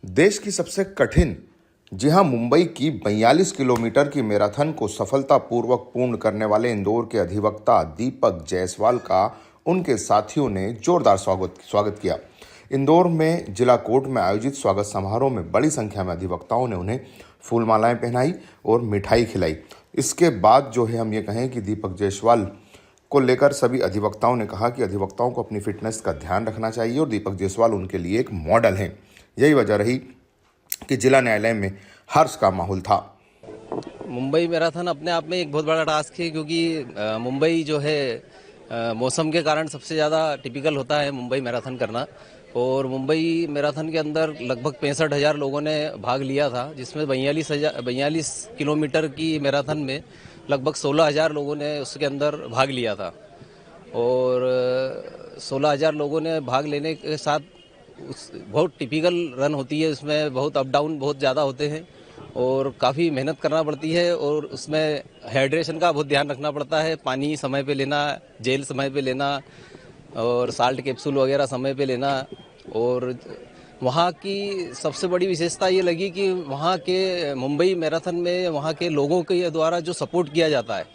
देश की सबसे कठिन, जी हां, मुंबई की 42 किलोमीटर की मैराथन को सफलतापूर्वक पूर्ण करने वाले इंदौर के अधिवक्ता दीपक जायसवाल का उनके साथियों ने जोरदार स्वागत किया। इंदौर में जिला कोर्ट में आयोजित स्वागत समारोह में बड़ी संख्या में अधिवक्ताओं ने उन्हें फूलमालाएं पहनाई और मिठाई खिलाई। इसके बाद हम ये कहें कि दीपक जायसवाल को लेकर सभी अधिवक्ताओं ने कहा कि अधिवक्ताओं को अपनी फिटनेस का ध्यान रखना चाहिए और दीपक जायसवाल उनके लिए एक मॉडल हैं। यही वजह रही कि जिला न्यायालय में हर्ष का माहौल था। मुंबई मैराथन अपने आप में एक बहुत बड़ा टास्क है, क्योंकि मुंबई जो है मौसम के कारण सबसे ज़्यादा टिपिकल होता है मुंबई मैराथन करना। और मुंबई मैराथन के अंदर लगभग 65,000 लोगों ने भाग लिया था, जिसमें 42 किलोमीटर की मैराथन में लगभग 16,000 लोगों ने उसके अंदर भाग लिया था। और 16,000 लोगों ने भाग लेने के साथ बहुत टिपिकल रन होती है, उसमें बहुत अप डाउन बहुत ज़्यादा होते हैं और काफ़ी मेहनत करना पड़ती है। और उसमें हाइड्रेशन का बहुत ध्यान रखना पड़ता है, पानी समय पे लेना, जेल समय पे लेना और साल्ट कैप्सूल वगैरह समय पे लेना। और वहाँ की सबसे बड़ी विशेषता ये लगी कि वहाँ के मुंबई मैराथन में वहाँ के लोगों के द्वारा जो सपोर्ट किया जाता है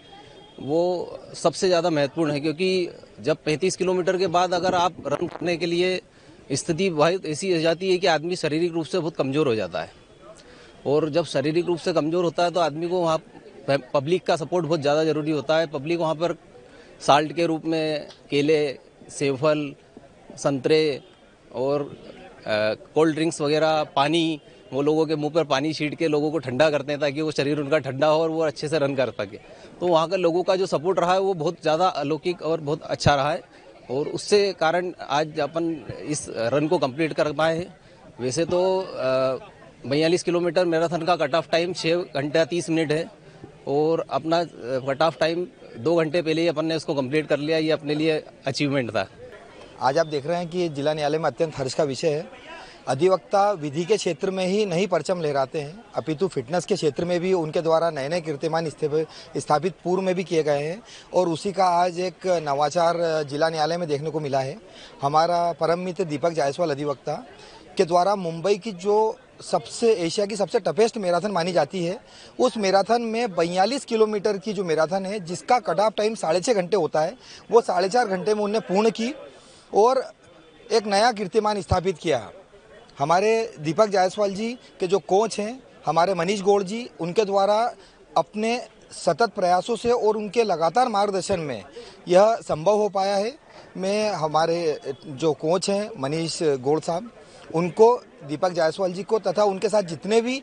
वो सबसे ज़्यादा महत्वपूर्ण है, क्योंकि जब 35 किलोमीटर के बाद अगर आप रन करने के लिए स्थिति बहुत ऐसी हो जाती है कि आदमी शारीरिक रूप से बहुत कमज़ोर हो जाता है। और जब शारीरिक रूप से कमज़ोर होता है तो आदमी को वहाँ पब्लिक का सपोर्ट बहुत ज़्यादा ज़रूरी होता है। पब्लिक वहाँ पर साल्ट के रूप में केले, सेवफल, संतरे और कोल्ड ड्रिंक्स वगैरह, पानी, वो लोगों के मुंह पर पानी छींट के लोगों को ठंडा करते हैं ताकि वो शरीर उनका ठंडा हो और वो अच्छे से रन कर सके। तो वहाँ के लोगों का जो सपोर्ट रहा है वो बहुत ज़्यादा अलौकिक और बहुत अच्छा रहा है और उससे कारण आज अपन इस रन को कंप्लीट कर पाए हैं। वैसे तो 42 किलोमीटर मैराथन का कट ऑफ टाइम 6 घंटा 30 मिनट है और अपना कट ऑफ टाइम 2 घंटे पहले ही अपन ने उसको कंप्लीट कर लिया। ये अपने लिए अचीवमेंट था। आज आप देख रहे हैं कि जिला न्यायालय में अत्यंत हर्ष का विषय है। अधिवक्ता विधि के क्षेत्र में ही नहीं परचम लहराते हैं, अपितु फिटनेस के क्षेत्र में भी उनके द्वारा नए नए कीर्तिमान स्थापित पूर्व में भी किए गए हैं और उसी का आज एक नवाचार जिला न्यायालय में देखने को मिला है। हमारा परम मित्र दीपक जायसवाल अधिवक्ता के द्वारा मुंबई की जो एशिया की सबसे टफेस्ट मैराथन मानी जाती है, उस मैराथन में 42 किलोमीटर की जो मैराथन है जिसका कट ऑफ टाइम 6.5 घंटे होता है, वो 4.5 घंटे में उन्होंने पूर्ण की और एक नया कीर्तिमान स्थापित किया। हमारे दीपक जायसवाल जी के जो कोच हैं हमारे मनीष गौड़ जी, उनके द्वारा अपने सतत प्रयासों से और उनके लगातार मार्गदर्शन में यह संभव हो पाया है। मैं हमारे जो कोच हैं मनीष गौड़ साहब, उनको, दीपक जायसवाल जी को तथा उनके साथ जितने भी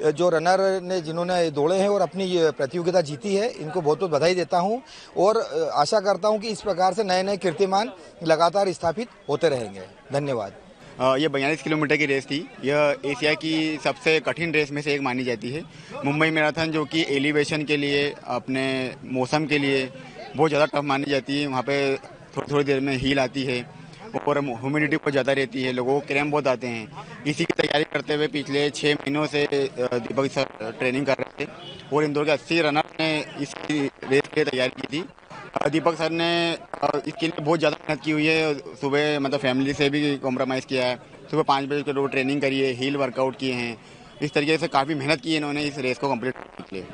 जो रनर ने जिन्होंने दौड़े हैं और अपनी ये प्रतियोगिता जीती है, इनको बहुत बहुत बधाई देता हूं और आशा करता हूं कि इस प्रकार से नए नए कीर्तिमान लगातार स्थापित होते रहेंगे। धन्यवाद। ये 42 किलोमीटर की रेस थी। यह एशिया की सबसे कठिन रेस में से एक मानी जाती है। मुंबई मैराथन जो कि एलिवेशन के लिए, अपने मौसम के लिए बहुत ज़्यादा टफ मानी जाती है। वहाँ पे थोड़ी थोड़ी देर में हील आती है और ह्यूमिडिटी बहुत ज़्यादा रहती है, लोगों को क्रैम्प बहुत आते हैं। इसी की तैयारी करते हुए पिछले 6 महीनों से दीपक सर ट्रेनिंग कर रहे थे और इंदौर के 80 रनर ने इस रेस के लिए तैयारी की थी। दीपक सर ने इसके लिए बहुत ज़्यादा मेहनत की हुई है। सुबह मतलब फैमिली से भी कॉम्प्रोमाइज़ किया है। सुबह 5 बजे रोज ट्रेनिंग करी है, हील वर्कआउट किए हैं। इस तरीके से काफ़ी मेहनत की है इन्होंने इस रेस को कंप्लीट करने के लिए।